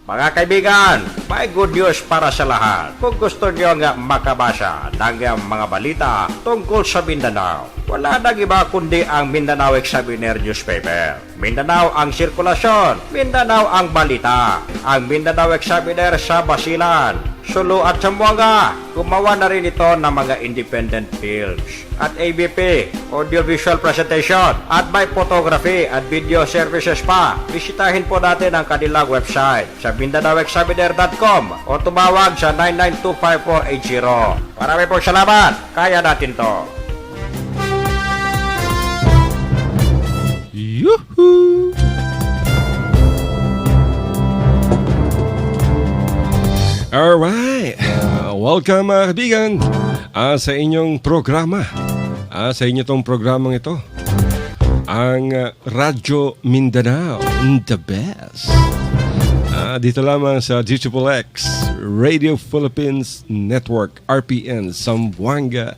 Mga kaibigan, may good news para sa lahat. Kung gusto nyo nga makabasa ng mga balita tungkol sa Mindanao, wala nang iba kundi ang Mindanao Examiner newspaper. Mindanao ang sirkulasyon, Mindanao ang balita. Ang Mindanao Examiner sa Basilan, Sulu at Zamboanga. Gumawa na rin ito ng mga independent films at ABP, audiovisual presentation, at may photography at video services pa. Bisitahin po natin ang kanilang website sa MindanaoExaminer.com o tumawag sa 9925480. Marami pong salamat. Kaya natin to. Yuhu! Alright, welcome mga kaibigan sa inyong programa. Sa inyo tong programang ito, ang Radyo Mindanao, the best. Dito lamang sa DXXX Radio Philippines Network, RPN, Zamboanga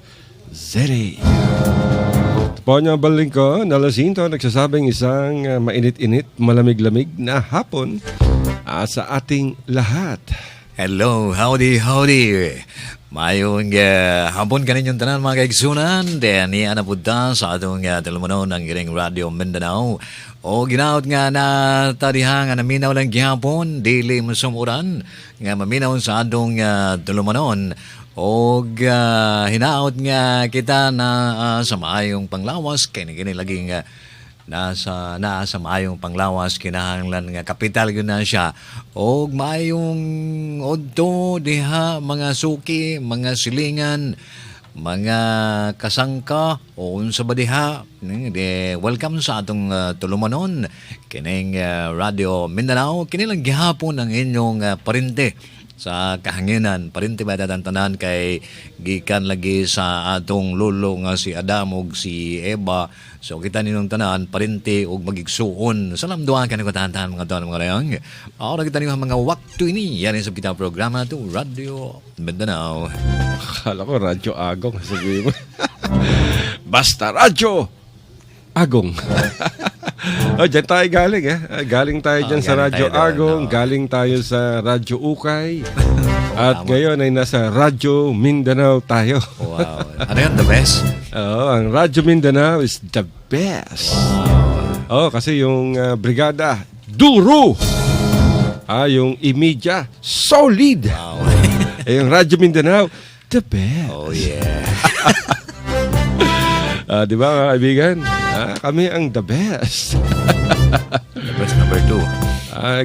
City. Ito po niya baling ko, Nalasinto, nagsasabing isang mainit-init, malamig-lamig na hapon sa ating lahat. Hello, howdy. Mayong hapon kaninyong tanan mga kaigsunan. Then niya napunta sa atong telemono ng Giring Radio Mindanao. O ginaot nga na tadiha nga naminaw lang gihapon, dili masumuran nga maminaw sa atong telemonon. O hinaot nga kita na sa maayong panglawas kay nagini laging nasa maayong panglawas kinahanglan nga kapital gyud na siya og maayong odto diha mga suki, mga silingan, mga kasangka o unsa ba diha. Welcome sa atong tulumanon kining Radio Mindanao. Kini lang gihapon ang inyong parinte sa kahanginan. Parinte ba tanan kay gikan lagi sa atong lolo nga si Adam ug si Eva. So kita ninyong tanan parinte ug magigsuon. Salam duha kaniko tanan mga tanan mga rayang. Ora kita niyo mga waktu ini yan sa kita programa to Radio Mindanao. Akala ko Radyo Agong sabihin mo. Basta Radyo Agong. Diyan tayo galing galing tayo dyan sa Radyo Agong, galing tayo sa Radyo Ukay. At ngayon ay nasa Radyo Mindanao tayo. Wow. Ano yun? The best? Ang Radyo Mindanao is the best. Kasi yung brigada, duro! Yung imidya, solid! Wow. Yung Radyo Mindanao, the best. Oh yeah. Di ba mga kaibigan? Kami ang the best. The best number 2.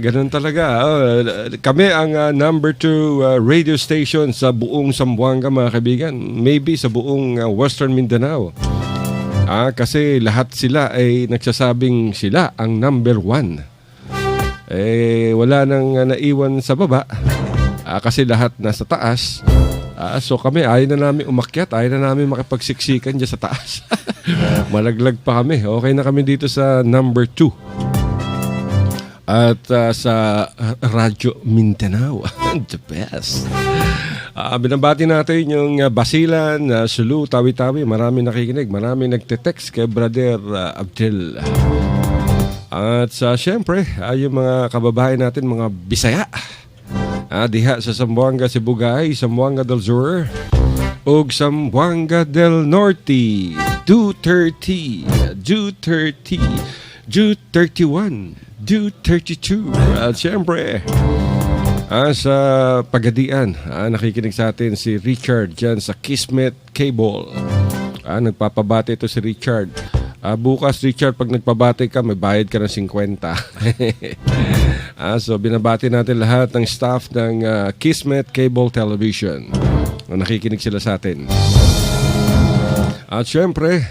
Ganun talaga. Kami ang number 2 radio station sa buong Zamboanga mga kaibigan. Maybe sa buong Western Mindanao. Kasi lahat sila ay nagsasabing sila ang number 1. Wala nang naiwan sa baba. Kasi lahat nasa taas. So kami, ayaw na namin umakyat, ayaw na namin makipagsiksikan dyan sa taas. Malaglag pa kami. Okay na kami dito sa number 2. At sa Radyo Mindanao, the best. Binabati natin yung Basilan, Sulu, Tawi-Tawi. Marami nakikinig, marami nagte-text kay Brother Abdel. At syempre, yung mga kababayan natin, mga Bisaya. Diha sa Zamboanga, Sibugay, Zamboanga del Sur, ug Zamboanga del Norte, Du30, Du31, Du32. At syempre, sa Pagadian, nakikinig sa atin si Richard dyan sa Kismet Cable. Nagpapabati ito si Richard. Bukas, Richard, pag nagpabati ka, may bayad ka ng 50. So, binabati natin lahat ng staff ng Kismet Cable Television. Nakikinig sila sa atin. At syempre,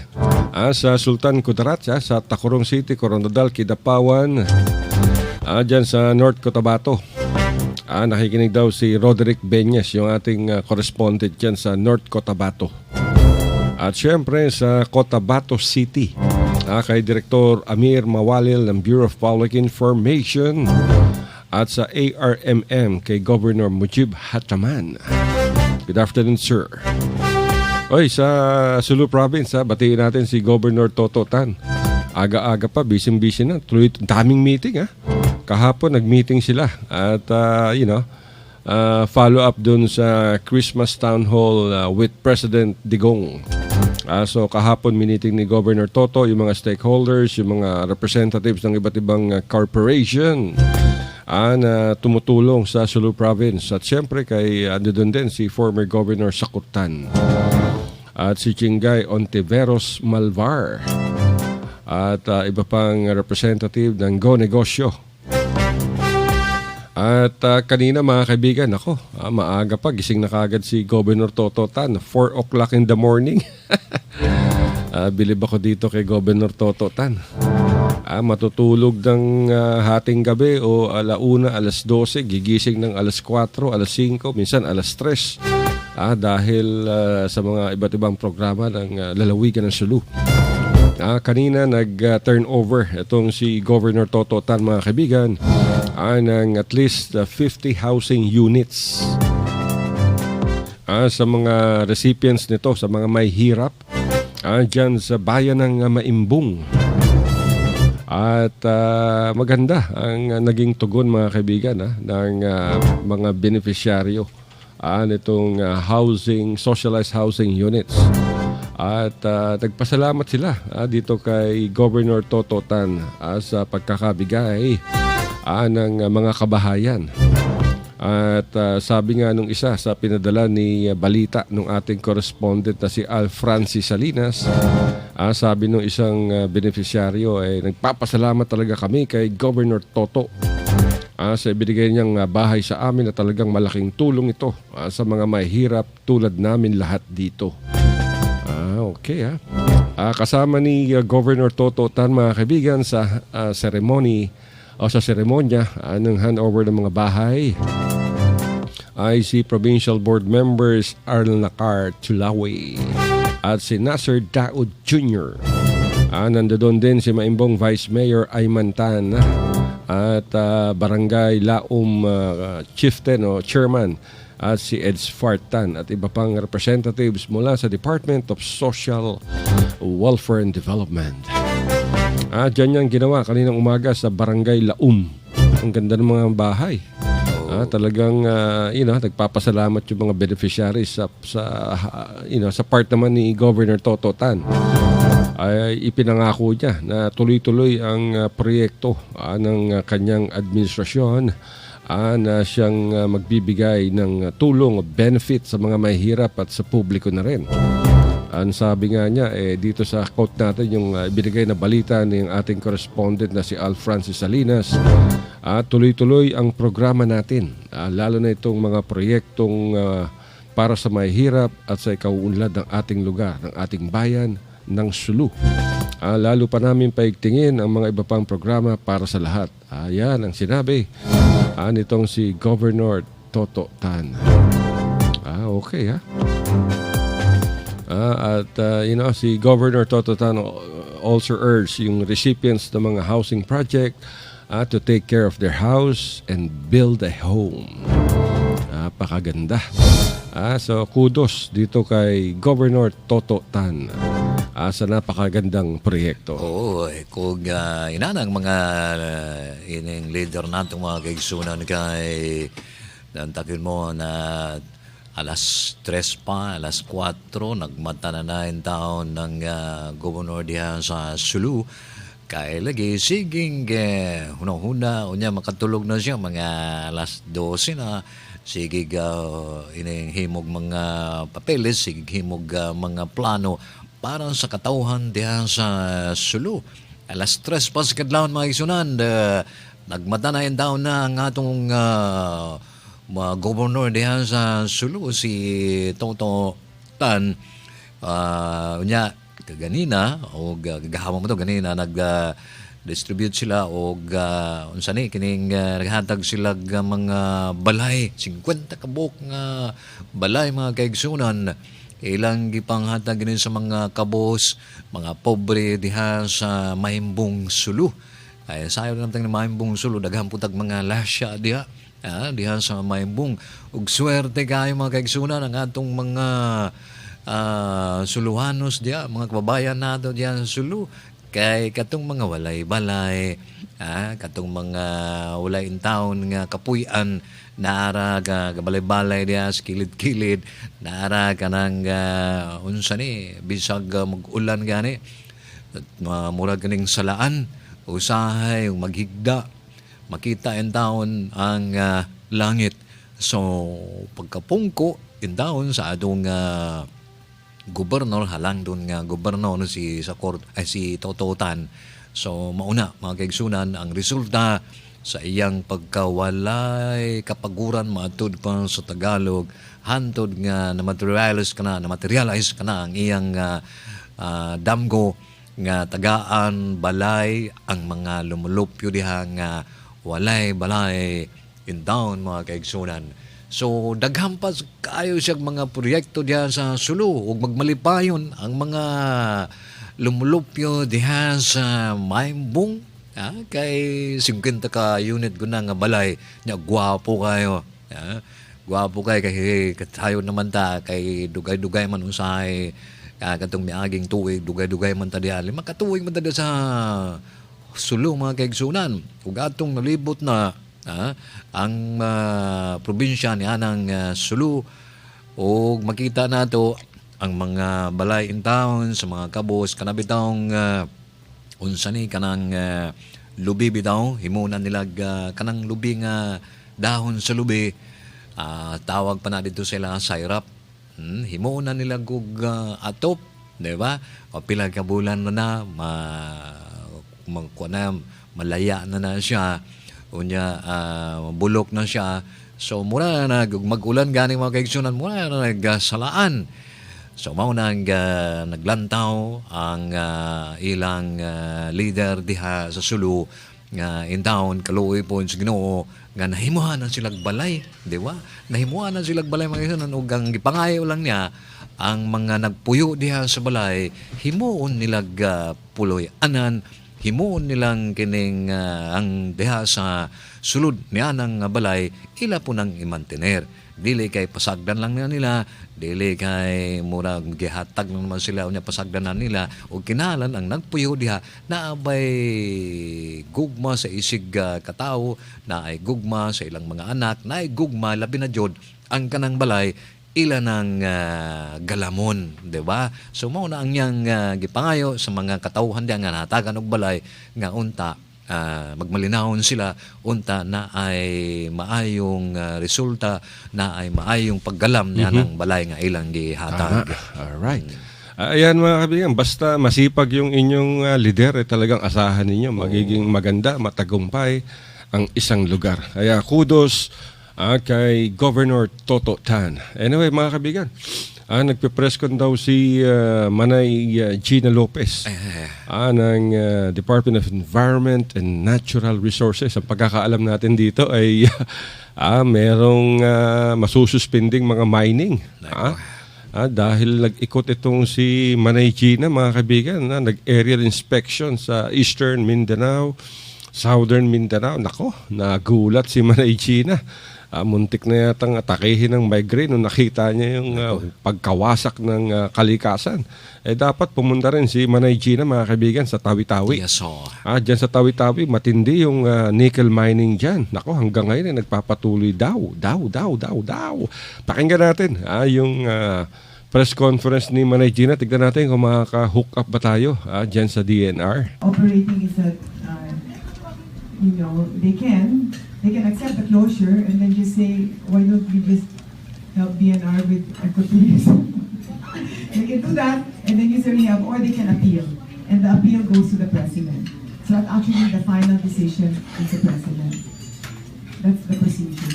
sa Sultan Kudarat, sa Tacurong City, Coronadal, Kidapawan, dyan sa North Cotabato. Nakikinig daw si Roderick Benyes, yung ating correspondent dyan sa North Cotabato. At syempre sa Cotabato City, kay Direktor Amir Mawalil ng Bureau of Public Information. At sa ARMM kay Governor Mujib Hataman. Good afternoon, sir. Sa Sulu Province, batiin natin si Governor Toto Tan. Aga-aga pa, busy-busy na. Tuloy, daming meeting, kahapon nag-meeting sila at follow up dun sa Christmas Town Hall with President Digong. So kahapon miniting ni Governor Toto yung mga stakeholders, yung mga representatives ng iba't ibang corporation na tumutulong sa Sulu Province. At siyempre kay doon din si former Governor Sakutan at si Chingay Ontiveros Malvar at iba pang representative ng Go Negosyo. At kanina mga kaibigan, maaga pa, gising na kagad si Governor Toto Tan, 4 o'clock in the morning. Bilib ako dito kay Governor Toto Tan. Matutulog ng hating gabi o alauna, alas 12, gigising ng alas 4, alas 5, minsan alas 3. Dahil sa mga iba't ibang programa ng lalawigan ng Sulu. Kanina nag-turn over itong si Governor Toto Tan mga kaibigan ng at least 50 housing units sa mga recipients nito, sa mga may hirap dyan sa bayan ng Maimbung. At maganda ang naging tugon mga kaibigan ng mga beneficiaryo nitong socialized housing units. At nagpasalamat sila dito kay Governor Toto Tan sa pagkakabigay ng mga kabahayan. At sabi nga nung isa sa pinadala ni balita nung ating correspondent na si Al Francis Salinas, sabi nung isang beneficiaryo ay nagpapasalamat talaga kami kay Governor Toto sa ibinigay niyang bahay sa amin na talagang malaking tulong ito sa mga mahihirap tulad namin lahat dito. Okay kasama ni Governor Toto Tan mga kaibigan sa ceremony o sa seremonya ng handover ng mga bahay ay si Provincial Board Members Arl Nakar Tulawi at si Nasser Daud Jr. Nandoon din si Maimbong Vice Mayor Ayman Tan at Barangay Laum Chieftain o Chairman at si Eds Fartan at iba pang representatives mula sa Department of Social Welfare and Development. Diyan yung ginawa kaninang umaga sa Barangay Laum. Ang ganda ng mga bahay. Talagang nagpapasalamat yung mga beneficiaries sa part naman ni Governor Toto Tan. Ay ipinangako niya na tuloy-tuloy ang proyekto ng kanyang administrasyon na siyang magbibigay ng tulong o benefit sa mga mahihirap at sa publiko na rin. Ang sabi nga niya, dito sa quote natin, yung ibinigay na balita ng ating correspondent na si Al Francis Salinas, tuloy-tuloy ang programa natin, lalo na itong mga proyektong para sa mahihirap at sa ikauunlad ng ating lugar, ng ating bayan, ng Sulu. Lalo pa namin paigtingin ang mga iba pang programa para sa lahat. Yan ang sinabi nitong si Governor Toto Tan. Okay si Governor Toto Tan also urged yung recipients ng mga housing project to take care of their house and build a home. Napakaganda. So kudos dito kay Governor Toto Tan sa napakagandang proyekto. Kung inanang mga ining leader natin mga kaigsunan kay nantakin mo na alas 3 pa, alas 4, nagmata na yung taon ng gobernador diyan sa Sulu. Kaya lagi, siging hunang-huna, unya makatulog na siya, mga alas 12 na, sigig ining himog mga papeles, sigig himog mga plano para sa katauhan diyan sa Sulu. Alas 3 pa sa kadlawon mga isunan, nagmata na yung taon na ang atong mga gobernador diyan sa Sulu, si Toto Tan. Unya, kaganina, o gagahama mo to, ganina, nag-distribute sila, o unsa ni, kining naghatag sila mga balay, 50 kabok nga balay, mga kaigsunan, ilang gipanghatag ginin sa mga kabos, mga pobre diha sa Maimbong Sulu. Ay, sayo naman ng Maimbong Sulu, daghang putag mga lasya diha. Diha sa Maimbong. Ug swerte kayo mga kaigsunan ang atong mga Suluhanos diya, mga kababayan nato diyan sa Sulu. kay katong mga walay-balay, katong mga walay in town nga kapuy-an, naara ka balay-balay diya sa kilid-kilid, naara ka ng unsa ni bisag mag-ulan gani at murag kaning salaan usahay maghigda makita in town ang langit. So pagkapungko in town sa atong gobernador, halang doon nga gobernador si si Tototan. So mauna mga kaigsunan ang resulta sa iyang pagkawalay kapaguran matud pa sa Tagalog, hantod nga na materialize kana ang iyang damgo nga tagaan balay ang mga lumulupyo diha nga walay balay in town mga kaigsunan. So daghan pa kayo siya mga proyekto diha sa Sulu ug magmalipayon ang mga lumulupyo diha sa Maimbong, kay 50 ka unit ko na nga balay nya gwapo kayo. Gwapo kay tayo naman ta kay dugay-dugay man usahay katong miaging tuig dugay-dugay man ta diha. Lima ka tuig man ta diha sa Sulu mga kaigsunan ug atong nalibot na ang probinsya ni anang Sulu o makita nato ang mga balay in town sa mga kabos kanabitong unsa ni kanang lubi bitaw himunan nila kanang lubi nga dahon sa lubi, tawag pa na dito sila sayrap. Himunan nila gug atop, di ba? O pila ka bulan na malaya na siya. Unya bulok na siya. So mura na mag-ulan gani mga kaigsunan, mura na nagsalaan. So mao nang naglantaw ang ilang leader diha sa Sulu nga in town kaluoy po sa Ginoo nga nahimuhan na silang balay, di ba? Nahimuhan na silang balay mga kaigsunan ug ang gipangayo lang niya ang mga nagpuyo diha sa balay himuon nilag puloy anan, himuon nilang kining ang diha sa sulod niya ng balay ila po nang imantener. Dili kay pasagdan lang nila, dili kay murag gihatag lang naman sila unya pasagdan na nila o kinalan ang nagpuyo diha na abay gugma sa isig katao, na ay gugma sa ilang mga anak, na ay gugma labi na jud ang kanang balay ila ng galamon, di ba? So mao na ang yang gipangayo sa mga katawhan diyan nga nahatagan og balay nga unta magmalinahon sila unta na ay maayong resulta, na ay maayong paggalam niya ng balay nga ilang gihatag. Alright. Ayan mga kaibigan, basta masipag yung inyong lider, talagang asahan ninyo magiging maganda, matagumpay ang isang lugar. Kaya kudos kay Governor Toto Tan. Anyway mga kaibigan, nagpe-press con daw si Manay Gina Lopez ng Department of Environment and Natural Resources. Ang pagkakaalam natin dito ay merong masususpending mga mining. Dahil nag-ikot itong si Manay Gina mga kaibigan, nag-aerial inspection sa Eastern Mindanao, Southern Mindanao. Nako, nagulat si Manay Gina. Muntik na yatang atakehin ng migraine nung nakita niya yung pagkawasak ng kalikasan. Dapat pumunta rin si Manay Gina mga kaibigan sa Tawi-Tawi. Yes, so. Diyan sa Tawi-Tawi, matindi yung nickel mining dyan. Nako, hanggang ngayon nagpapatuloy daw. Pakinggan natin yung press conference ni Manay Gina. Tignan natin kung makaka-hook up ba tayo dyan sa DNR. Operating is that, they can accept the closure and then just say, why don't we just help DNR with ecotours? They can do that, and then usually or they can appeal, and the appeal goes to the president. So that's actually the final decision is the president. That's the procedure.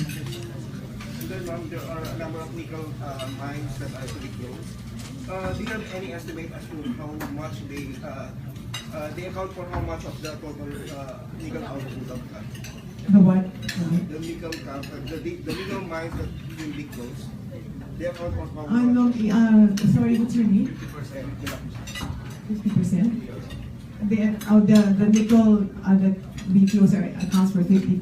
And then there are a number of nickel mines that are to be closed. Do you have any estimate as to how much they account for how much of the total nickel output of that? The what? The nickel the nickel mines that will be closed. They account for how much? Sorry, what's your name? 50%. The nickel that we close accounts for 50%.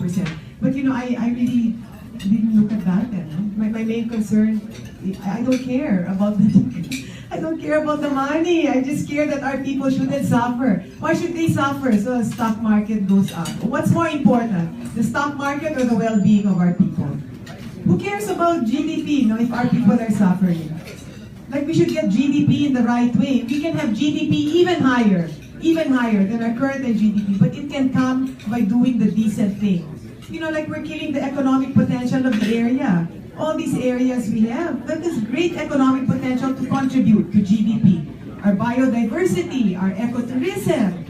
But I really didn't look at that. My main concern, I don't care about the I don't care about the money. I just care that our people shouldn't suffer. Why should they suffer? So the stock market goes up. What's more important, the stock market or the well-being of our people? Who cares about GDP, if our people are suffering? Like, we should get GDP in the right way. We can have GDP even higher than our current GDP, but it can come by doing the decent things. Like we're killing the economic potential of the area. All these areas we have, that is great economic potential to contribute to GDP. Our biodiversity, our ecotourism,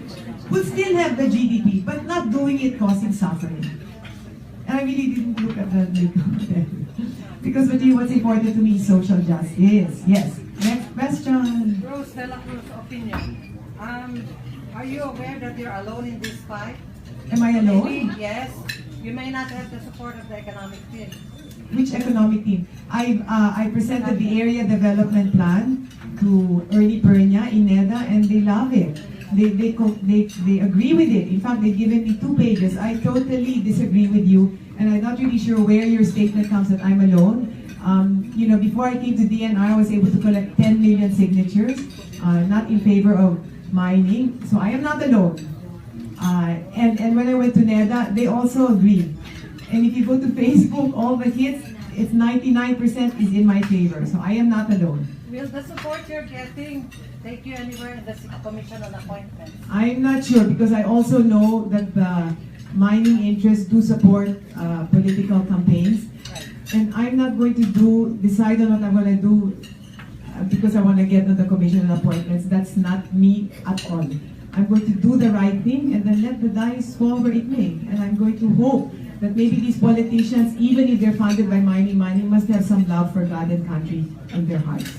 will still have the GDP, but not doing it causing suffering. And I really didn't look at that because what's important to me is social justice. Yes. Next question. Rose De La Cruz opinion. Are you aware that you're alone in this fight? Am I alone? Maybe, yes. You may not have the support of the economic team. Which economic team? I presented the area development plan to Ernie Pernia in NEDA, and they love it. They agree with it. In fact, they've given me 2 pages. I totally disagree with you, and I'm not really sure where your statement comes that I'm alone. Before I came to DNR, I was able to collect 10 million signatures, not in favor of mining. So I am not alone. And when I went to NEDA, they also agree. And if you go to Facebook, all the hits, it's 99% is in my favor. So I am not alone. Will the support you're getting take you anywhere in the Commission on Appointments? I'm not sure, because I also know that the mining interests do support political campaigns. And I'm not going to decide on what I'm going to do because I want to get on the Commission on Appointments. That's not me at all. I'm going to do the right thing and then let the dice fall where it may. And I'm going to hope that maybe these politicians, even if they're funded by mining must have some love for God and country in their hearts.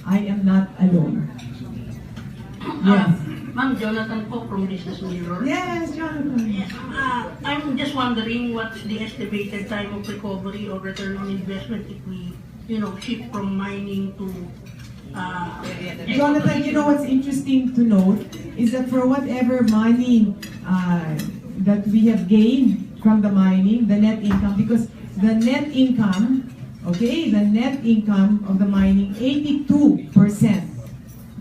I am not alone. Yes. Ma'am, Jonathan po from Business Mirror. Yes, Jonathan. Yes, I'm just wondering what's the estimated time of recovery or return on investment if we, shift from mining to Jonathan, what's interesting to note is that for whatever money that we have gained from the mining, the net income, because the net income of the mining, 82%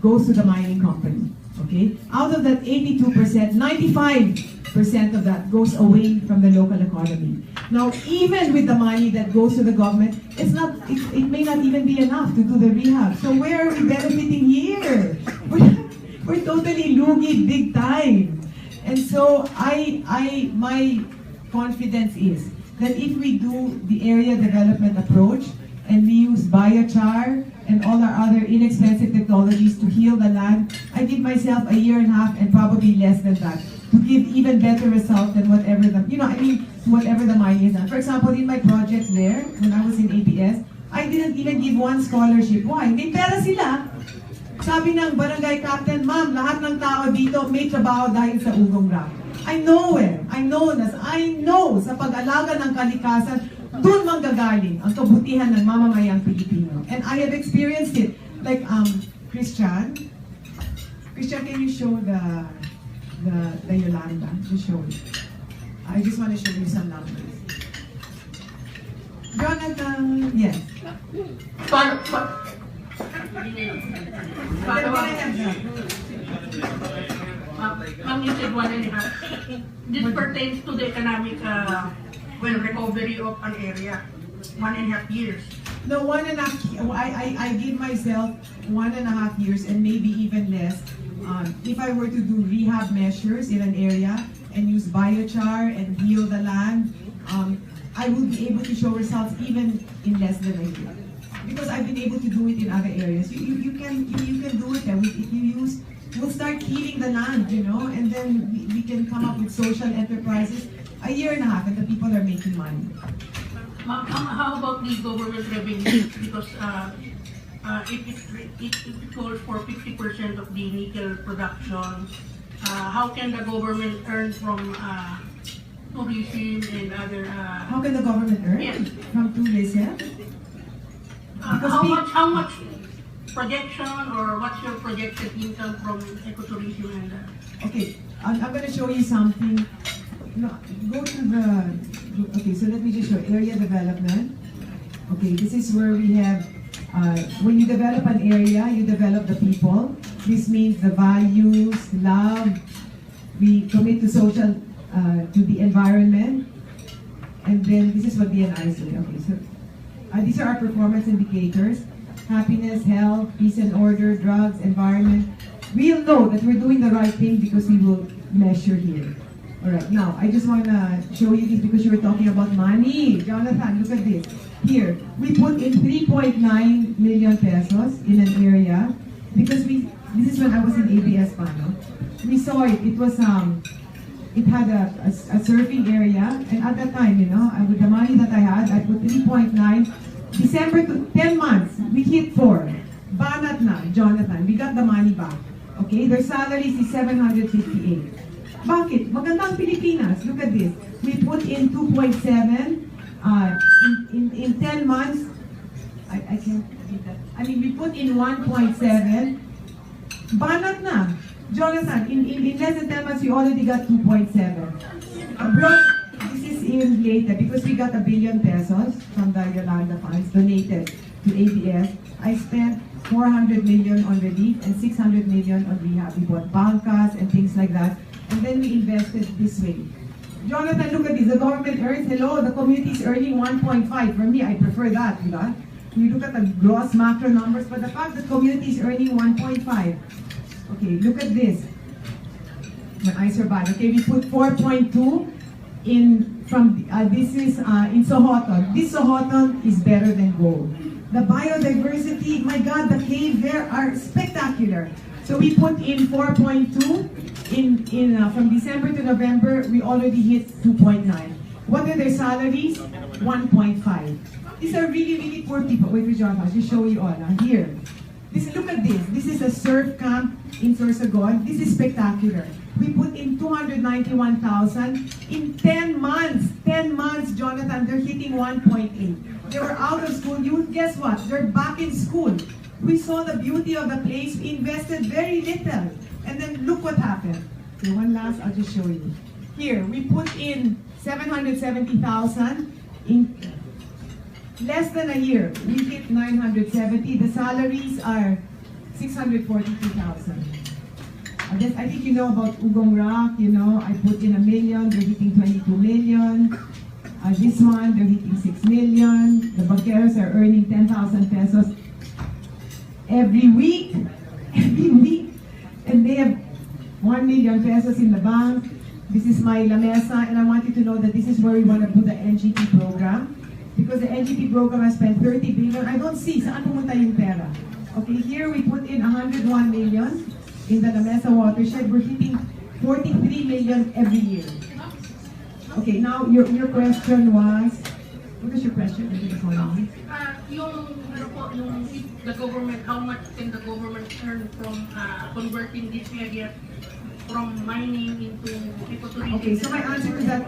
goes to the mining company. Okay? Out of that 82%, 95% of that goes away from the local economy. Now, even with the money that goes to the government, it may not even be enough to do the rehab. So where are we benefiting here? We're totally lugi big time. And so my confidence is that if we do the area development approach and we use biochar and all our other inexpensive technologies to heal the land, I give myself a year and a half and probably less than that to give even better result than whatever the mining is done. For example, in my project there, when I was in APS, I didn't even give one scholarship. Why? May pera sila. Sabi ng barangay captain, ma'am, lahat ng tao dito may trabaho dahil sa ugong rock. I know sa pag-alaga ng kalikasan, doon manggagaling ang kabutihan ng mamamayang Pilipino. And I have experienced it. Like, Christian, can you show the Yolanda? Just show it. I just want to show you some numbers. Jonathan, yes. Ma'am, you said 1.5. This pertains to the economic recovery of an area. 1.5 years. No, 1.5. I give myself 1.5 years and maybe even less. If I were to do rehab measures in an area and use biochar and heal the land, I would be able to show results even in less than a year. Because I've been able to do it in other areas. You can do it. If you use, we'll start healing the land, and then we can come up with social enterprises. A year and a half, and the people are making money. How about the government revenue? Because it calls for 50% of the nickel production. How can the government earn from tourism and other? How can the government earn? Yes. From tourism? How much projection, or what's your projected income from ecotourism and? Okay, I'm going to show you something. No, go to the. Okay, so let me just show area development. Okay, this is where we have When you develop an area, you develop the people. This means the values, love. We commit to social, to the environment. And then this is what DNI say. Okay, so these are our performance indicators. Happiness, health, peace and order, drugs, environment. We'll know that we're doing the right thing because we will measure here. Alright, now, I just want to show you this because you were talking about money. Jonathan, look at this. Here, we put in 3.9 million pesos in an area because this is when I was in ABS pa, no? We saw it. It was, it had a surfing area, and at that time, you know, with the money that I had, I put 3.9. December to 10 months, we hit 4. Banat na, Jonathan, we got the money back. Okay, their salaries is 758. Bakit? Magandang Pilipinas. Look at this. We put in 2.7 in 10 months. I can't read that. I mean, we put in 1.7. Banat na. Jonathan, in less than 10 months, we already got 2.7. This is in later because we got 1 billion pesos from the Yolanda funds donated to ABS. I spent 400 million on relief and 600 million on rehab. We bought bancas and things like that. And then we invested this way. Jonathan, look at this. The government earns, hello, the community is earning 1.5. For me, I prefer that, you know? We look at the gross macro numbers, but the fact that community is earning 1.5. Okay, look at this. My eyes are bad. Okay, we put 4.2 in from this is in Sohoton. This Sohoton is better than gold. The biodiversity, my God, the caves there are spectacular. So we put in 4.2 from December to November. We already hit 2.9. What are their salaries? 1.5. These are really, really poor people. Wait, John, I'll just show you all. Here. Look at this. This is a surf camp in Sorsogon. This is spectacular. We put in 291,000 in 10 months. 10 months, Jonathan, they're hitting 1.8. They were out of school. Guess what? They're back in school. We saw the beauty of the place. We invested very little. And then look what happened. Okay, one last, I'll just show you. Here, we put in 770,000 in less than a year. We hit 970. The salaries are 642,000. I think you know about Ugong Rock, you know, I put in 1 million, they're hitting 22 million. This one, they're hitting 6 million. The banqueros are earning 10,000 pesos every week. Every week. And they have 1 million pesos in the bank. This is my La Mesa, and I want you to know that this is where we want to put the NGP program. Because the NGP program has spent 30 billion. I don't see, saan pumunta yung pera? Okay, here we put in 101 million in the La Mesa watershed. We're hitting 43 million every year. Okay, now your question was, what was your question? The government, how much can the government earn from converting this area from mining into ecotourism? Okay, so my answer to that,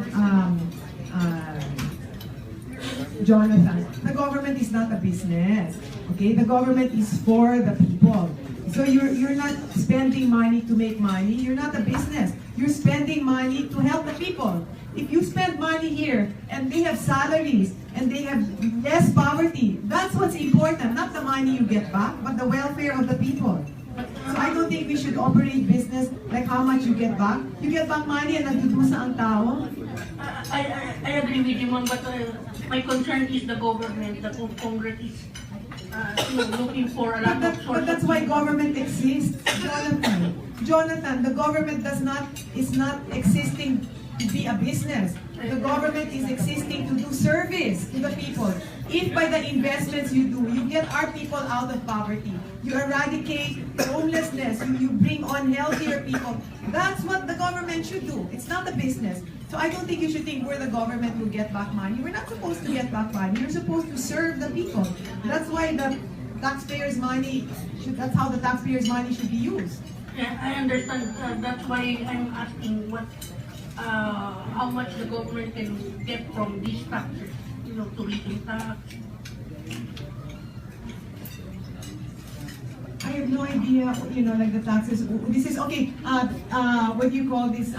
Jonathan, the government is not a business. Okay, the government is for the people. So you're not spending money to make money. You're not a business. You're spending money to help the people. If you spend money here and they have salaries and they have less poverty, that's what's important. Not the money you get back, but the welfare of the people. So I don't think we should operate business like how much you get back. You get back money and nagdudusa ang tao. I agree with you, ma'am, but my concern is the government, the Congress is looking for a lot of sources. But that's why government exists, Jonathan. Jonathan, the government is not existing to be a business. The government is existing to do service to the people. If by the investments you do, you get our people out of poverty, you eradicate homelessness, you bring on healthier people, that's what the government should do. It's not a business. So I don't think you should think we're the government who get back money. We're not supposed to get back money. You're supposed to serve the people. That's why the taxpayers' money, that's how the taxpayers' money should be used. Yeah, I understand. That's why I'm asking how much the government can get from these taxes, tourism tax. I have no idea, like the taxes. This is, okay, what do you call this?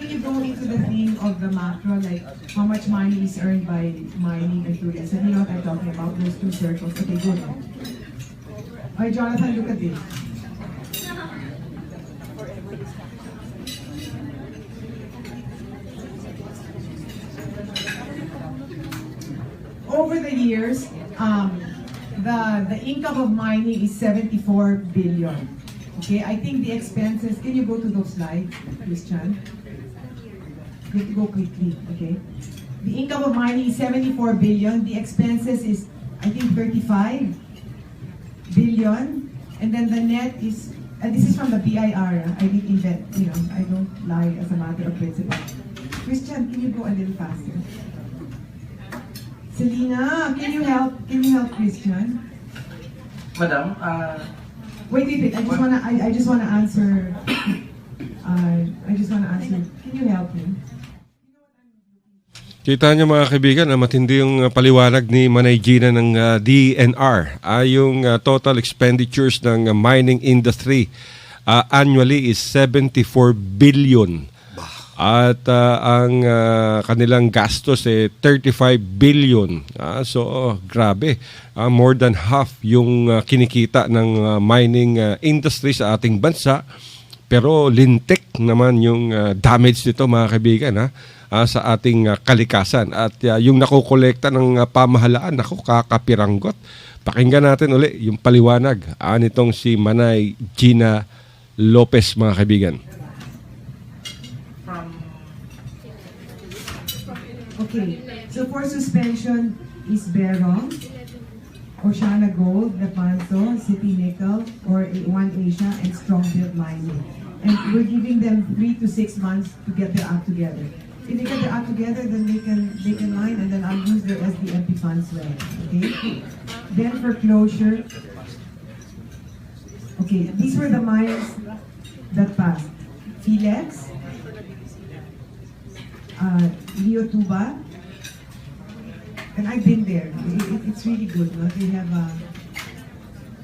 can you go into the theme of the macro, like how much money is earned by mining and tourism? You know what I'm talking about, those two circles. Okay, go ahead. Alright, Jonathan, look at this. Over the years, the income of mining is 74 billion. Okay, I think the expenses, can you go to those slides, Christian? You have to go quickly, okay? The income of mining is 74 billion. The expenses is, I think, 35 billion. And then the net is, this is from the BIR. I didn't invent, I don't lie as a matter of principle. Christian, can you go a little faster? Selena, can you help Christian? Madam, Wait. I just wanna answer. Can you help me? Kita niyo mga kaibigan, matindi yung paliwanag ni Manay Gina ng DNR. Yung total expenditures ng mining industry annually is 74 billion. At ang kanilang gastos 35 billion. So grabe, more than half yung kinikita ng mining industry sa ating bansa. Pero lintik naman yung damage nito mga kaibigan sa ating kalikasan. At yung nakokolekta ng pamahalaan, kakapiranggot. Pakinggan natin uli yung paliwanag nitong si Manay Gina Lopez mga kaibigan. Okay, so for suspension is Berong, Oceana Gold, Lepanto, City Nickel, or One Asia, and Strongfield Mining. And we're giving them 3 to 6 months to get their act together. If they get their act together, then they can mine, and then I'll use their SDMP funds well. Okay. Then for closure, okay, these were the mines that passed. Philex, Rio Tuba, and I've been there. It's really good. No? They have a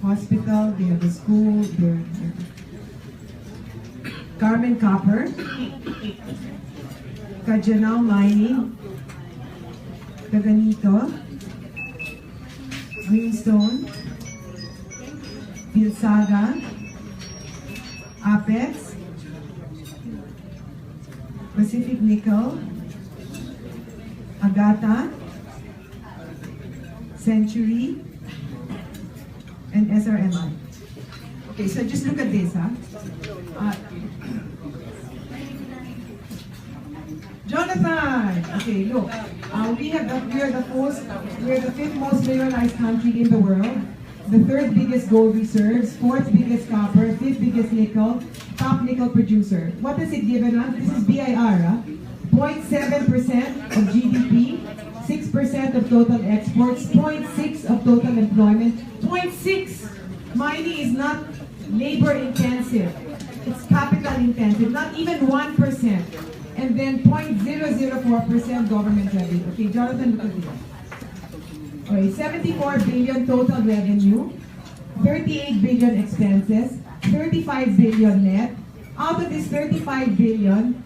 hospital, they have a school, Carmen Copper, Kajanao Mining, Caganito, Greenstone, Pilsaga, Apex, Pacific Nickel, Agata, Century, and SRMI. Okay, so just look at this, Jonathan! Okay, look. We are the fifth most mineralized country in the world. The third biggest gold reserves, fourth biggest copper, fifth biggest nickel, top nickel producer. What has it given us? This is BIR, 0.7% of GDP, 6% of total exports, 0.6% of total employment, 0.6%. Mining is not labor intensive, it's capital intensive, not even 1%. And then 0.004% government revenue. Okay, Jonathan, look at this. Okay, 74 billion total revenue, 38 billion expenses, 35 billion net. Out of this 35 billion,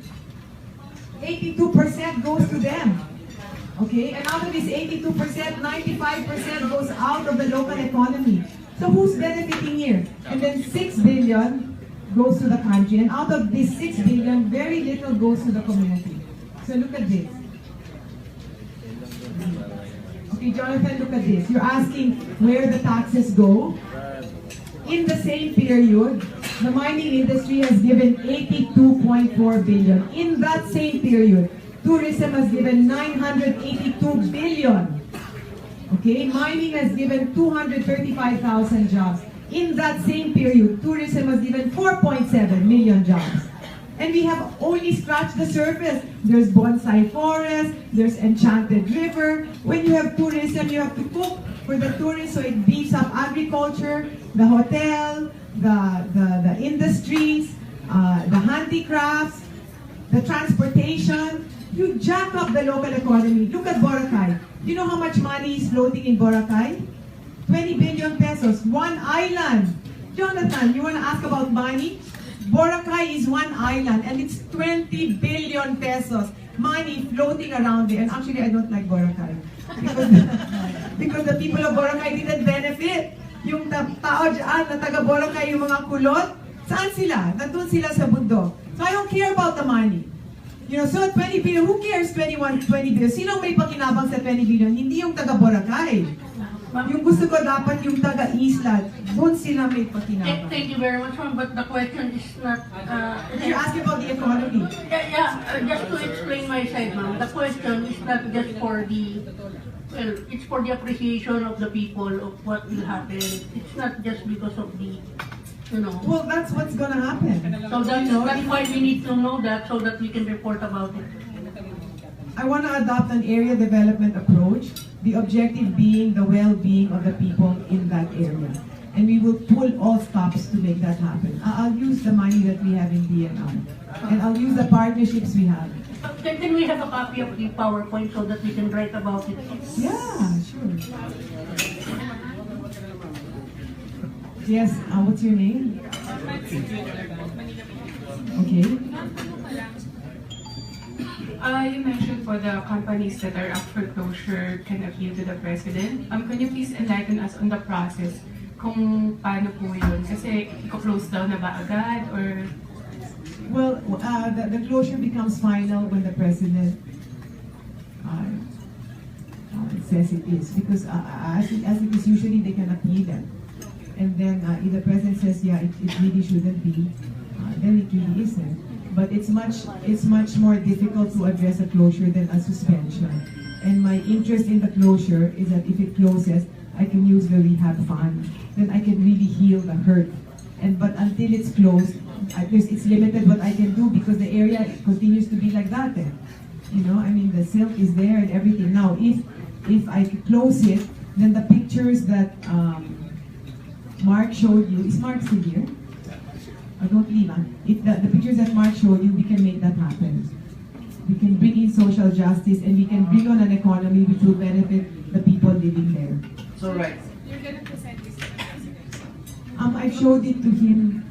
82% goes to them. Okay, and out of this 82%, 95% goes out of the local economy. So who's benefiting here? And then 6 billion goes to the country, and out of this 6 billion, very little goes to the community. So look at this. Okay, Jonathan, look at this. You're asking where the taxes go. In the same period, the mining industry has given 82.4 billion. In that same period, tourism has given 982 billion. Okay, mining has given 235,000 jobs. In that same period, tourism has given 4.7 million jobs. And we have only scratched the surface. There's bonsai forest, there's enchanted river. When you have tourism, you have to cook for the tourists, so it beefs up agriculture, the hotel, the industries, the handicrafts, the transportation. You jack up the local economy. Look at Boracay. Do you know how much money is floating in Boracay? 20 billion pesos, one island. Jonathan, you want to ask about money? Boracay is one island, and it's 20 billion pesos money floating around there. And actually, I don't like Boracay because because the people of Boracay didn't benefit. Yung tao dyan na taga Boracay, yung mga kulot, saan sila? Nandun sila sa bundok. So I don't care about the money. You know, so 20 billion, who cares 20 billion? Sino may pakinabang sa 20 billion? Hindi yung taga Boracay. Yung gusto ko dapat yung taga Isla, doon sila may pakinabang. Thank you very much, ma'am. But the question is not... You're asking about the economy. Just to explain my side, ma'am. The question is not just for the... Well, it's for the appreciation of the people of what will happen. It's not just because of the... You know. Well, that's what's gonna happen. So that's why we need to know that so that we can report about it. I want to adopt an area development approach, the objective being the well-being of the people in that area. And we will pull all stops to make that happen. I'll use the money that we have in DNR. And I'll use the partnerships we have. Can we have a copy of the PowerPoint so that we can write about it? Yeah, sure. Yes, what's your name? Okay. You mentioned for the companies that are up for closure can appeal to the president. Can you please enlighten us on the process kung paano po yun? Kasi i-close down na ba agad or... Well, the closure becomes final when the president says it is. Because as it is usually, they can appeal them. And then if the president says, yeah, it really shouldn't be, then it really isn't. But it's much more difficult to address a closure than a suspension. And my interest in the closure is that if it closes, I can use the rehab fund. Then I can really heal the hurt. But until it's closed, it's limited what I can do because the area continues to be like that. You know, I mean, the silt is there and everything. Now, if I close it, then the pictures that Mark showed you, is Mark still here? Don't leave. The pictures that Mark showed you, we can make that happen. We can bring in social justice and we can bring on an economy which will benefit the people living there. So right. You're gonna present this to the president? I showed it to him,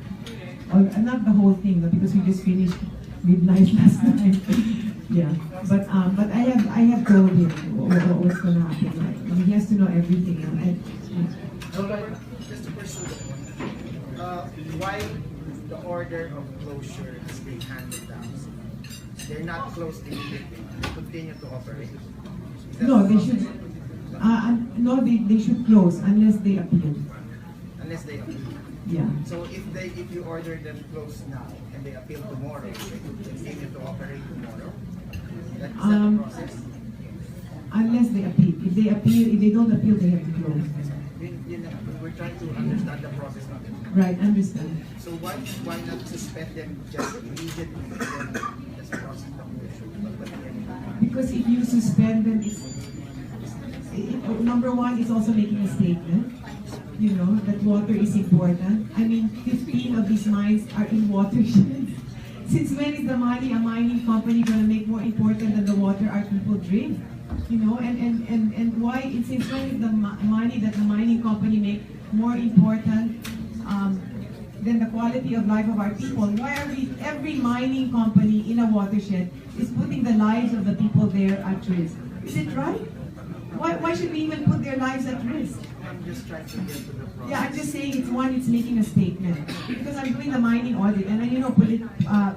not the whole thing, because we just finished midnight last night. Yeah, but I have told him what's going to happen. Right? He has to know everything. So right. Just to pursue why the order of closure is being handed down? They're not closed immediately. They continue to operate. No, they should. They should close unless they appeal. Unless they appeal. Yeah. So if you order them closed now and they appeal tomorrow, they could continue to operate tomorrow. That's the process. Unless they appeal. If they don't appeal, they have to close. We're trying to understand the process of it. Right, understand. So why not suspend them just immediately and then just process the closure? Because if you suspend them, number one, it's also making a statement. You know, that water is important. I mean, 15 of these mines are in watersheds. Since when is a mining company going to make more important than the water our people drink? You know, and why, since when is the money that the mining company make more important than the quality of life of our people? Why are every mining company in a watershed is putting the lives of the people there at risk? Is it right? Why should we even put their lives at risk? I'm just trying to get to the process. Yeah, I'm just saying it's making a statement. Because I'm doing the mining audit, and you know,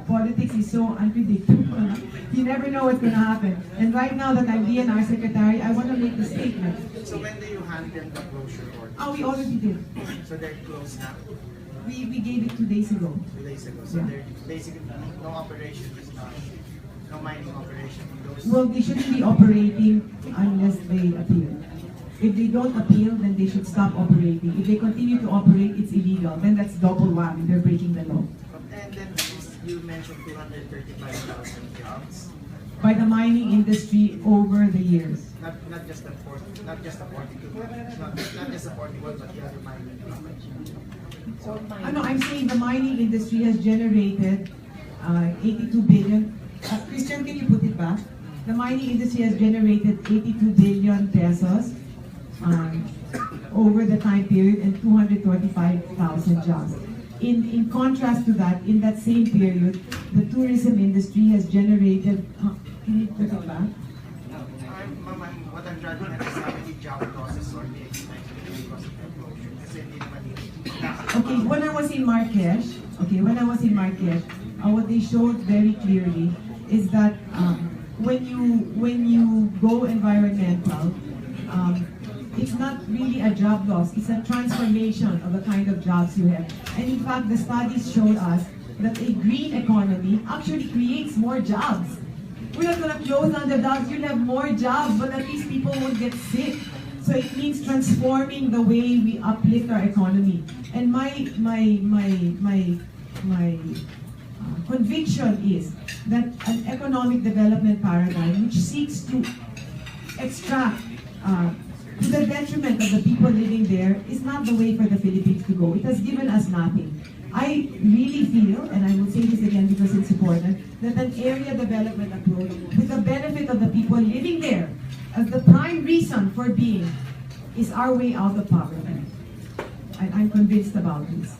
politics is so unpredictable. You never know what's going to happen. And right now that I'm DNR secretary, I want to make the statement. So when do you hand them the closure order? Oh, we already did. So they're closed now? We gave it 2 days ago. 2 days ago. So Yeah. they're basically no operation is no mining operation. Well, they shouldn't be operating unless they appeal. If they don't appeal, then they should stop operating. If they continue to operate, it's illegal. Then that's double whammy. They're breaking the law. And then you mentioned 235,000 jobs. By the mining industry over the years. Not just the 42, not just the 41, but the other mining companies. No, I'm saying the mining industry has generated 82 billion. Christian, can you put it back? The mining industry has generated 82 billion pesos over the time period and 225,000 jobs. in contrast to that, in that same period, the tourism industry has generated. Can you put it back? What I'm trying to understand is the job losses or the expected because of the closure. Kasi hindi naman Okay, when I was in Marrakesh, what they showed very clearly is that when you go environmental, it's not really a job loss, it's a transformation of the kind of jobs you have. And in fact, the studies showed us that a green economy actually creates more jobs. We're not going to close down the jobs, you'll have more jobs, but at least people won't get sick. So it means transforming the way we uplift our economy. And my conviction is that an economic development paradigm which seeks to extract to the detriment of the people living there is not the way for the Philippines to go. It has given us nothing. I really feel, and I will say this again because it's important, that an area development approach with the benefit of the people living there as the prime reason for being is our way out of poverty. I'm convinced about this.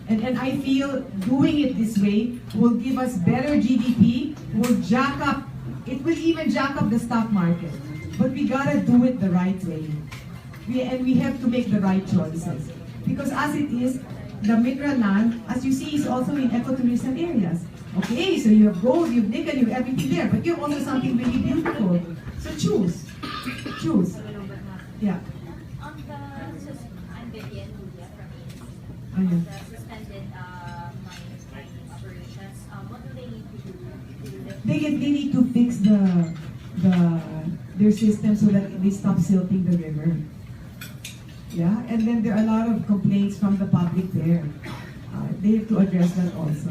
And I feel doing it this way will give us better GDP, will jack up, it will even jack up the stock market. But we gotta do it the right way. We have to make the right choices. Because as it is, the mineral land, as you see, is also in ecotourism areas. Okay, so you have gold, you have nickel, you have everything there, but you have also something really beautiful. So choose. Yeah. On the I'm Vivian Lulia from AEC. Oh, yeah. The suspended mining operations. What do they need to do to They need to fix their system so that they stop silting the river. Yeah, and then there are a lot of complaints from the public there. They have to address that also.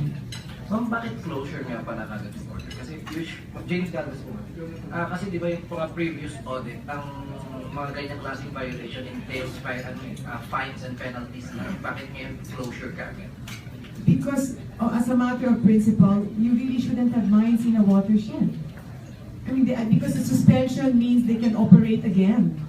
Ma'am, bakit closure nga pala kagad yung order? Kasi James Galvez po. Kasi di ba yung mga previous audit, ang mga ganyang klaseng violation entails fines and penalties na. Bakit ngayon closure kagad? Because as a matter of principle, you really shouldn't have mines in a watershed. I mean, because the suspension means they can operate again.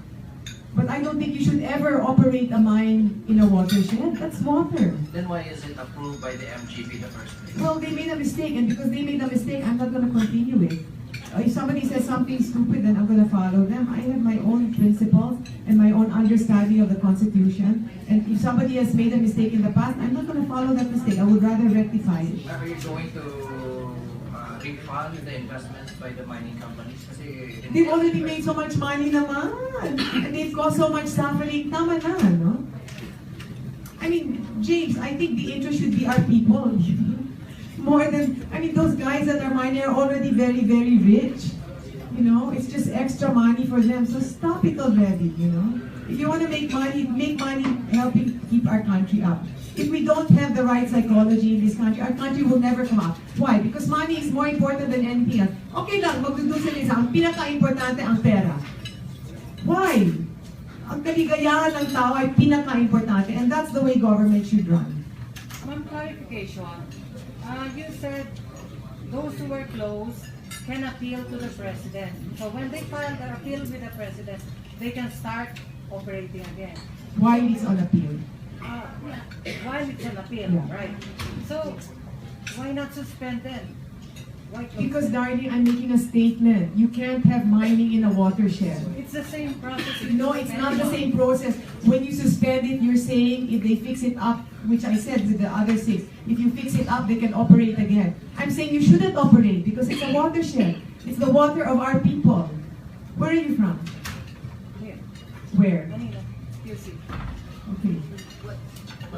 But I don't think you should ever operate a mine in a watershed. That's water. Then why is it approved by the MGB the first place? Well, they made a mistake, and because they made a mistake, I'm not going to continue it. If somebody says something stupid, then I'm going to follow them. I have my own principles and my own understanding of the Constitution. And if somebody has made a mistake in the past, I'm not going to follow that mistake. I would rather rectify it. Are you going to refund the investments by the mining companies? Kasi They've already made so much money naman. And they've caused so much suffering. Tama na, no? I mean, James, I think the interest should be our people. More than, I mean, those guys that are mining are already very, very rich. You know, it's just extra money for them. So stop it already, you know? If you want to make money helping keep our country up. If we don't have the right psychology in this country, our country will never come up. Why? Because money is more important than anything else. Okay lang, magdudun sila isa, ang pinaka-importante ang pera. Why? Ang kaligayahan ng tao ay pinaka-importante, and that's the way government should run. One clarification. You said those who were closed can appeal to the president. So when they file their appeal with the president, they can start operating again. Why it's on appeal? While it's on appeal, Yeah. right? So why not suspend then? Why close? Because, darling, I'm making a statement. You can't have mining in a watershed. It's the same process. No, it's not the same process. When you suspend it, you're saying if they fix it up, which I said with the other 6, if you fix it up, they can operate again. I'm saying you shouldn't operate because it's a watershed. It's the water of our people. Where are you from? Here. Where? Manila. QC. Okay.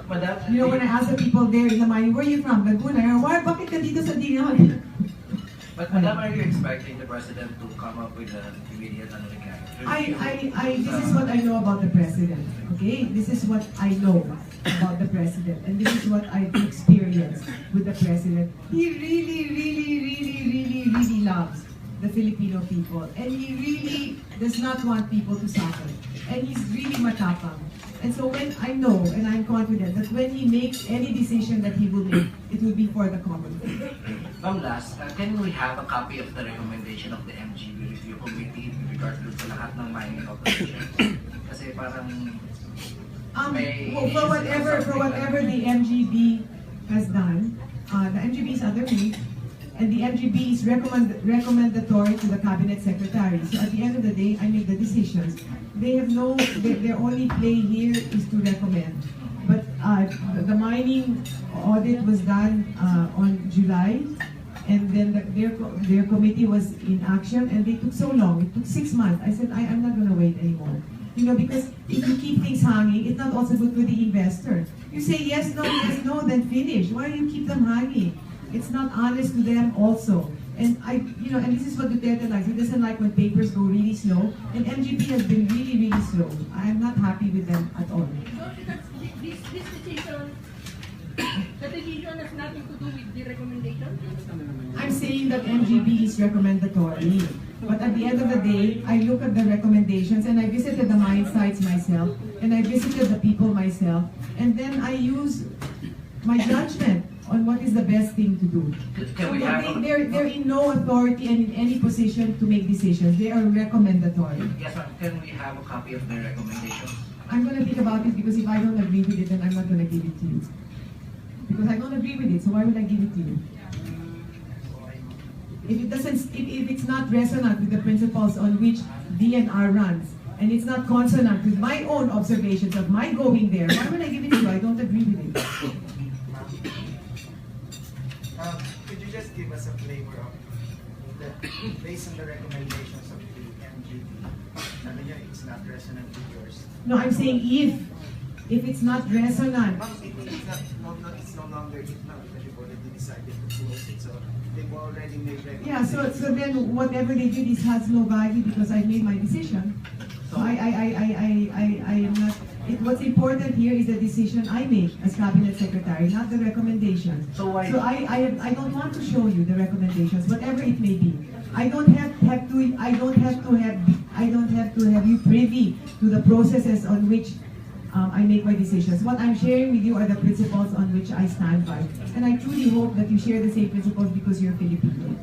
Madam, You know, when I ask the people there in the mining, where are you from? Laguna. Why? Bakit ka dito sa Dingan? but Madam, are you expecting the president to come up with an immediate This is what I know about the president, okay? This is what I know about the president, and this is what I've experienced with the president. He really loves the Filipino people, and he really does not want people to suffer, and he's really matapang. And so when I know, and I'm confident, that when he makes any decision that he will make, it will be for the common good. Ma'am, last, can we have a copy of the recommendation of the MGB Review Committee with regard to lahat ng mining operations? Kasi parang For whatever the MGB has done, the MGB is under me, and the MGB is recommendatory to the cabinet secretary. So at the end of the day, I make the decisions. They have their only play here is to recommend. But the mining audit was done on July, and then their committee was in action, and they took so long. It took 6 months. I said, I'm not going to wait anymore. You know, because if you keep things hanging, it's not also good for the investor. You say yes, no, then finish. Why do you keep them hanging? It's not honest to them also. And and this is what Duterte likes. He doesn't like when papers go really slow. And MGP has been really, really slow. I am not happy with them at all. This decision, the decision has nothing to do with the recommendation? I'm saying that MGB is recommendatory. But at the end of the day, I look at the recommendations and I visited the mine sites myself and I visited the people myself, and then I use my judgment on what is the best thing to do. So they're in no authority and in any position to make decisions. They are recommendatory. Yes, ma'am. Can we have a copy of their recommendations? I'm going to think about it, because if I don't agree with it, then I'm not going to give it to you. Because I don't agree with it, so why would I give it to you? If it's not resonant with the principles on which DNR runs, and it's not consonant with my own observations of my going there, why would I give it to you? I don't agree with it. Could you just give us a flavor of based on the recommendations of the MGB, sabi niya it's not resonant with yours? No, I'm saying if it's not resonant. It's no longer it now because you've already decided to close it, so they've already made recommendations. Yeah, so then whatever they did has no value because I made my decision. So I am not. What's important here is the decision I make as cabinet secretary, not the recommendations. So I don't want to show you the recommendations, whatever it may be. I don't have to have you privy to the processes on which I make my decisions. What I'm sharing with you are the principles on which I stand by. And I truly hope that you share the same principles because you're Filipino.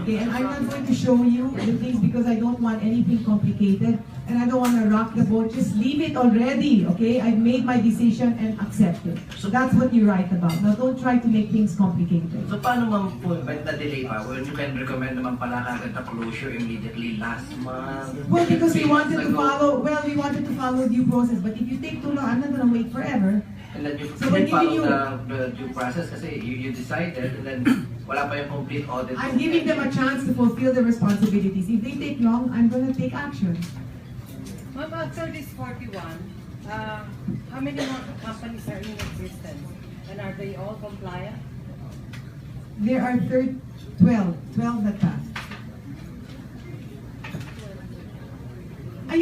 Okay, and I'm not going to show you the things because I don't want anything complicated and I don't want to rock the boat. Just leave it already, okay? I've made my decision and accept it. So that's what you write about. Now don't try to make things complicated. So paano ma'am po, ba't na-delay pa? When you can recommend naman pala kagad na closure immediately last month? Well, because we wanted to follow due process. But if you take too long, I'm not going to wait forever. And then you So we're giving follow the due process kasi you decided and then wala pa yung complete audit. I'm giving them a chance to fulfill their responsibilities. If they take long, I'm going to take action. Ma'am, after this 41, how many more companies are in existence? And are they all compliant? There are 12 that passed. I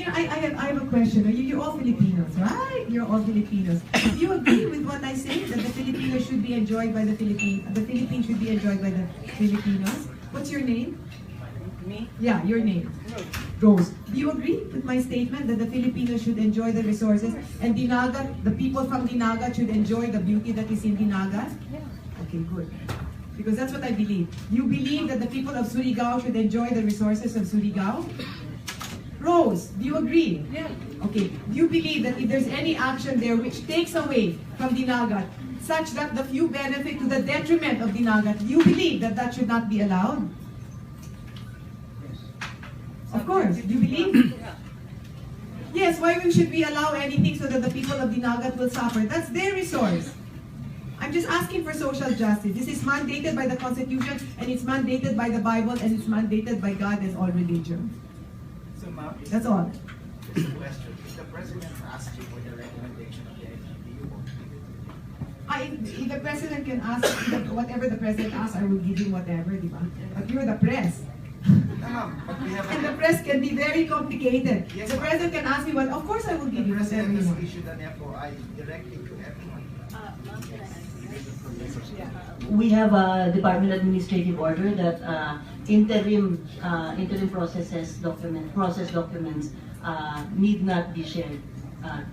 have a question. You're all Filipinos, right? You're all Filipinos. Do you agree with what I say, that the Filipinos should be enjoyed by the Philippines? The Philippines should be enjoyed by the Filipinos? What's your name? Me? Yeah, your name. Rose. Do you agree with my statement that the Filipinos should enjoy the resources and Dinagat, the people from Dinagat should enjoy the beauty that is in Dinagat? Yeah. Okay, good. Because that's what I believe. You believe that the people of Surigao should enjoy the resources of Surigao? Rose, do you agree? Yeah. Okay. Do you believe that if there's any action there which takes away from Dinagat, such that the few benefit to the detriment of Dinagat, you believe that that should not be allowed? Of course. Do you believe? Yes, why should we allow anything so that the people of Dinagat will suffer? That's their resource. I'm just asking for social justice. This is mandated by the Constitution, and it's mandated by the Bible, and it's mandated by God as all religions. So, ma'am, That's all. just a question. If the president asked you for the recommendation of the MGB, you won't give it? If the president can ask, whatever the president asks, I will give him whatever, di ba? But you're the press. No, ma'am, but we have And the press can be very complicated. Yes, The ma'am. president can ask me, well, of course I will the give you whatever president you has want. issued an FOI directly to everyone. We have a department administrative order that interim process documents need not be shared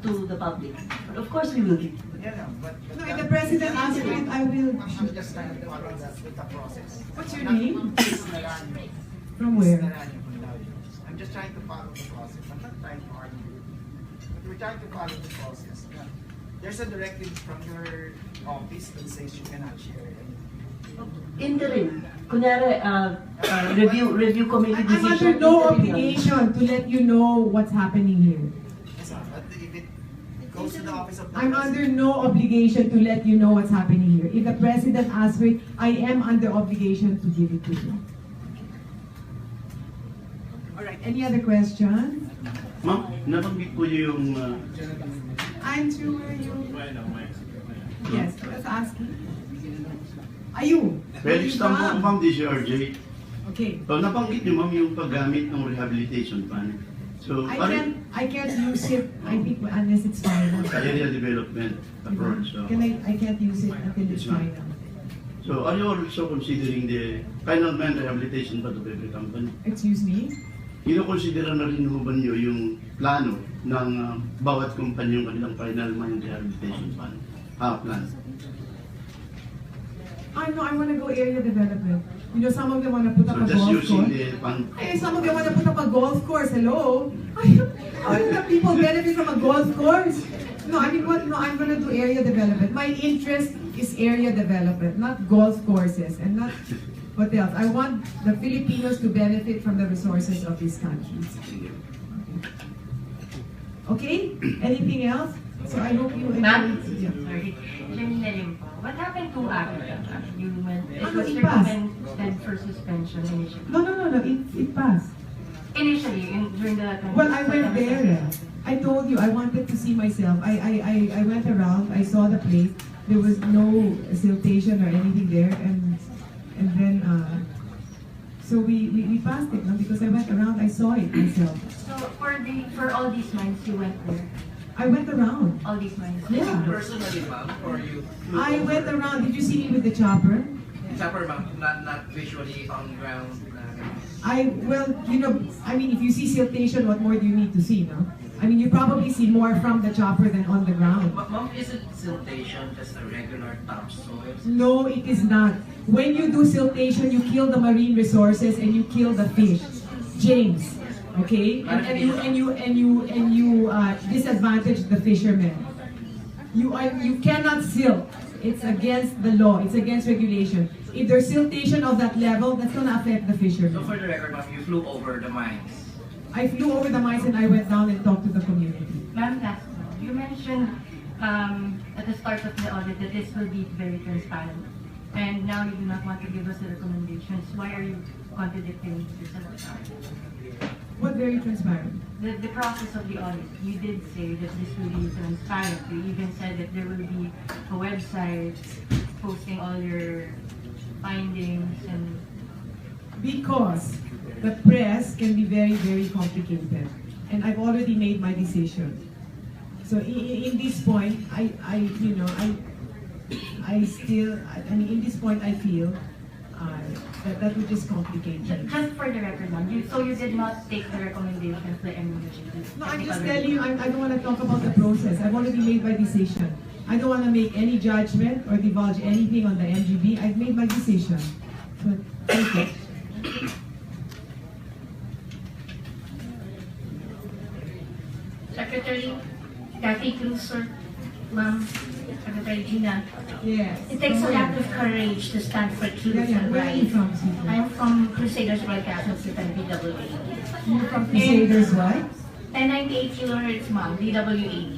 to the public. But of course we will give. Yeah, no, but No, if the president asks for it, I will. I'm just trying to follow that with the process. What's your name? Miss Naranjo. From Miss where? Naranjo from Davao. I'm just trying to follow the process. I'm not trying to argue. But we're trying to follow the process. there's a directive from your office that says you cannot share it. Interim. Kunyari, review committee I'm decision. under no interim. obligation to let you know what's happening here. But if it goes to the office of the I'm president, under no obligation to let you know what's happening here. If the president asks for it, I am under obligation to give it to you. All right, any other questions? Ma'am, nabanggit po yung I'm sure you. Yes, let's ask you. Are you? Felix Tambo, ma'am, DCRJ. Okay. So, nabanggit niyo, ma'am, yung paggamit ng rehabilitation fund. So, I can't use it, I think, unless it's final. area development approach. So, I can't use it until it's Yes, ma'am. final. so, are you also considering the final man rehabilitation fund of every company? Excuse me? Kinokonsidera na rin mo ba niyo yung plano ng bawat kumpanya yung kanilang final man rehabilitation fund? Plan. No, I want to go area development. You know, some of them want to put up So, a just golf using course. the fund. Hey, some of them want to put up a golf course. Hello? How do the people benefit from a golf course? No, I mean, what? No, I'm going to do area development. My interest is area development, not golf courses and not what else. I want the Filipinos to benefit from the resources of these countries. Okay? Anything else? So I hope you Ma'am? yeah. Sorry. Janina rin po. What happened to Africa? You went, it Ano, was it passed. recommended for suspension initially. No, it passed. Initially, during the... Well, I went there. I told you, I wanted to see myself. I went around, I saw the place. There was no siltation or anything there. And then, so we passed it, no? Because I went around, I saw it myself. So, for all these months, you went there? I went around. All these months? Yeah. Personally, ma'am, or you? I went around. Did you see me with the chopper? Chopper, ma'am, not visually on ground. Well, you know, I mean, if you see siltation, what more do you need to see, no? I mean, you probably see more from the chopper than on the ground. Ma'am, isn't siltation just a regular topsoil? No, it is not. When you do siltation, you kill the marine resources and you kill the fish. James, okay? And you disadvantage the fishermen. You cannot silt. It's against the law. It's against regulation. If there's siltation of that level, that's going to affect the fishermen. So for the record, ma'am, you flew over the mines. I flew over the mines and I went down and talked to the community. Ma'am, last one. You mentioned at the start of the audit that this will be very transparent. And now you do not want to give us the recommendations. Why are you contradicting yourself? What very transparent? The process of the audit, you did say that this will be transparent. You even said that there will be a website posting all your findings and... Because the press can be very, very complicated. And I've already made my decision. So in this point, in this point I feel that would just complicate things. Just for the record, ma'am, so you did not take the recommendations of the MUG? No, I'm just telling you, I don't want to talk about the process. I've already made my decision. I don't want to make any judgment or divulge anything on the MGB. I've made my decision. So, thank you. Secretary Kathy Cruz, sir, ma'am, Secretary Gina. Yes. It takes a lot of courage to stand for truth and Where are you right. from, Sita? I'm from Crusaders Broadcasting System, DWA. You're from Crusaders what? 1098 kilohertz, ma'am, DWA.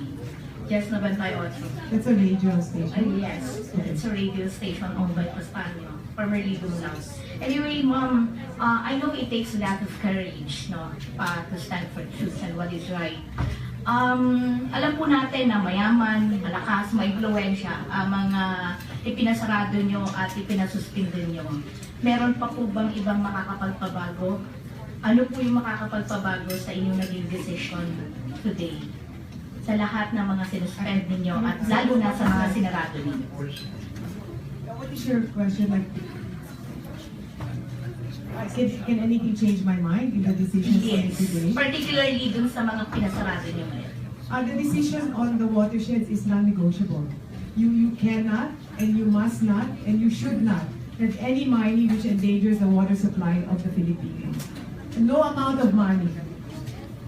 Yes, Nabantay also. That's a radio station. Yes, it's a radio station owned by Pastanio, formerly Dunao. Anyway, ma'am, I know it takes a lot of courage, no, to stand for truth and what is right. Alam po natin na mayaman, malakas, may influensya ang mga ipinasarado nyo at ipinasuspindo nyo. Meron pa po bang ibang makakapagpabago? Ano po yung makakapagpabago sa inyong naging decision today? Sa lahat ng mga sinuspend ninyo at lalo na sa mga sinarado ninyo. What is your question? Like, can anything change my mind in the decisions made Yes, today? particularly dun sa mga pinasarado nyo ngayon. The decision on the watersheds is non-negotiable. You cannot, and you must not, and you should not have any mining which endangers the water supply of the Philippines. No amount of money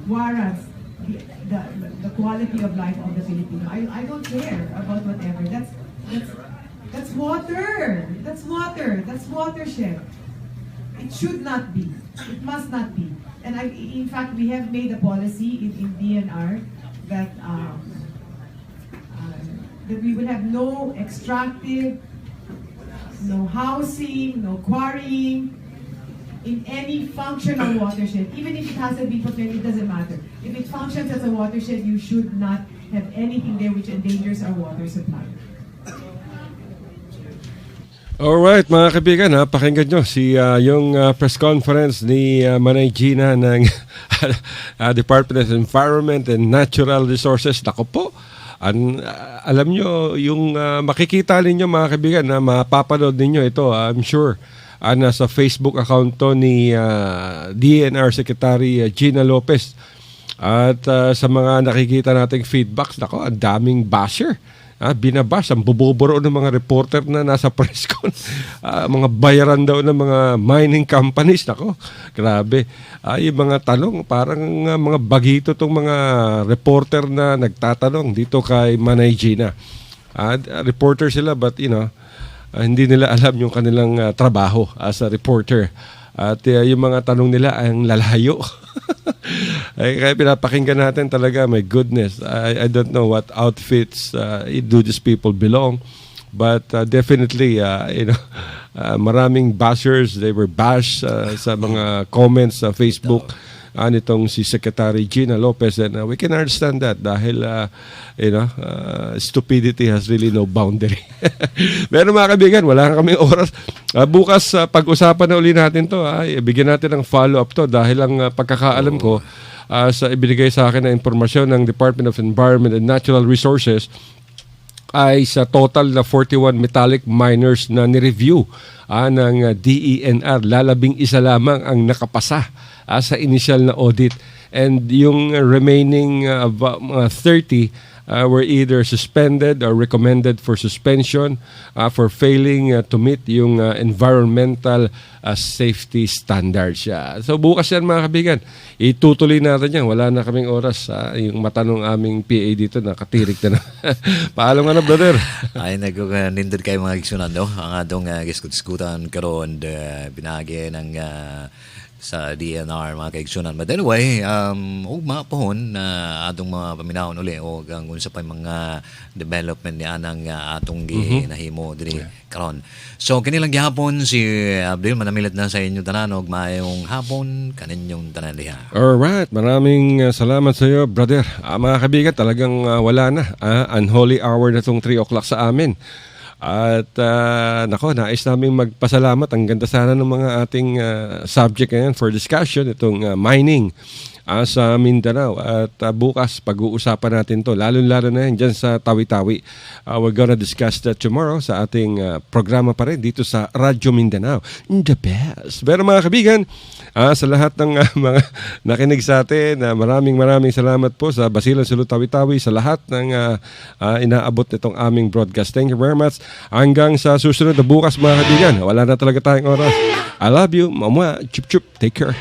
warrants the quality of life of the Filipino. I don't care about whatever. That's water. That's water. That's watershed. It should not be. It must not be. And in fact, we have made a policy in DNR that that we will have no extractive, no housing, no quarrying in any functional watershed. Even if it hasn't been fulfilled, it doesn't matter. If it functions as a watershed, you should not have anything there which endangers our water supply. Alright mga kaibigan, pakinggan nyo yung press conference ni Manay Gina ng Department of Environment and Natural Resources. Nako po, alam nyo, yung makikita ninyo mga kaibigan, na mapapanood ninyo ito, I'm sure, nasa Facebook account to ni DNR Secretary Gina Lopez. At sa mga nakikita nating feedbacks, nako, ang daming basher. Binabash, ang bububuro ng mga reporter na nasa press con. Mga bayaran daw ng mga mining companies. Nako, grabe. Yung mga tanong, parang mga bagito tong mga reporter na nagtatanong dito kay Manay Gina. Reporter sila, but hindi nila alam yung kanilang trabaho as a reporter. At yung mga tanong nila ang lalayo. Kaya pinapakinggan natin talaga, my goodness. I don't know what outfits do these people belong. But definitely, maraming bashers. They were bashed sa mga comments sa Facebook nitong si Secretary Gina Lopez. And we can understand that dahil, stupidity has really no boundary. Pero mga kaibigan, wala kaming oras. Bukas, pag-usapan na uli natin to. Bigyan natin ng follow-up to dahil ang pagkakaalam ko sa ibinigay sa akin na impormasyon ng Department of Environment and Natural Resources ay sa total na 41 metallic miners na ni-review ng DENR. Lalabing isa lamang ang nakapasa sa initial na audit. And yung remaining 30 were either suspended or recommended for suspension for failing to meet yung environmental safety standards. So bukas yan mga kaibigan, itutuloy natin yan. Wala na kaming oras. Yung matanong aming PA dito, nakatirik na. Paalam nga na, brother. Ay, nagkukandindod kayo mga kiksunan, no? Ang atong giskut-skutan karon binagi ng sa DNR mga kaigsunan. But anyway, ugma pohon na atong mga paminahon uli o ang unsa pa mga development ni anang atong ginahimo diri karon. So kini lang gihapon si Abdel, manamilit na sa inyo tanan og maayong hapon kaninyong tanan diha. Alright, maraming salamat sa iyo, brother. Mga kaibigan, talagang wala na. Unholy hour na tong 3 o'clock sa amin. At nais namin magpasalamat. Ang ganda sana ng mga ating subject ngayon for discussion, itong mining sa Mindanao. At bukas pag-uusapan natin to, lalo-lalo na yan dyan sa Tawi-Tawi. We're gonna discuss that tomorrow sa ating programa pa rin dito sa Radyo Mindanao. The best. Pero mga kaibigan, sa lahat ng mga nakinig sa atin, maraming salamat po sa Basilan Sulu Tawi-Tawi, sa lahat ng inaabot nitong aming broadcast. Thank you very much. Hanggang sa susunod na bukas mga kaibigan. Wala na talaga tayong oras. I love you. Mama, chup-chup. Take care.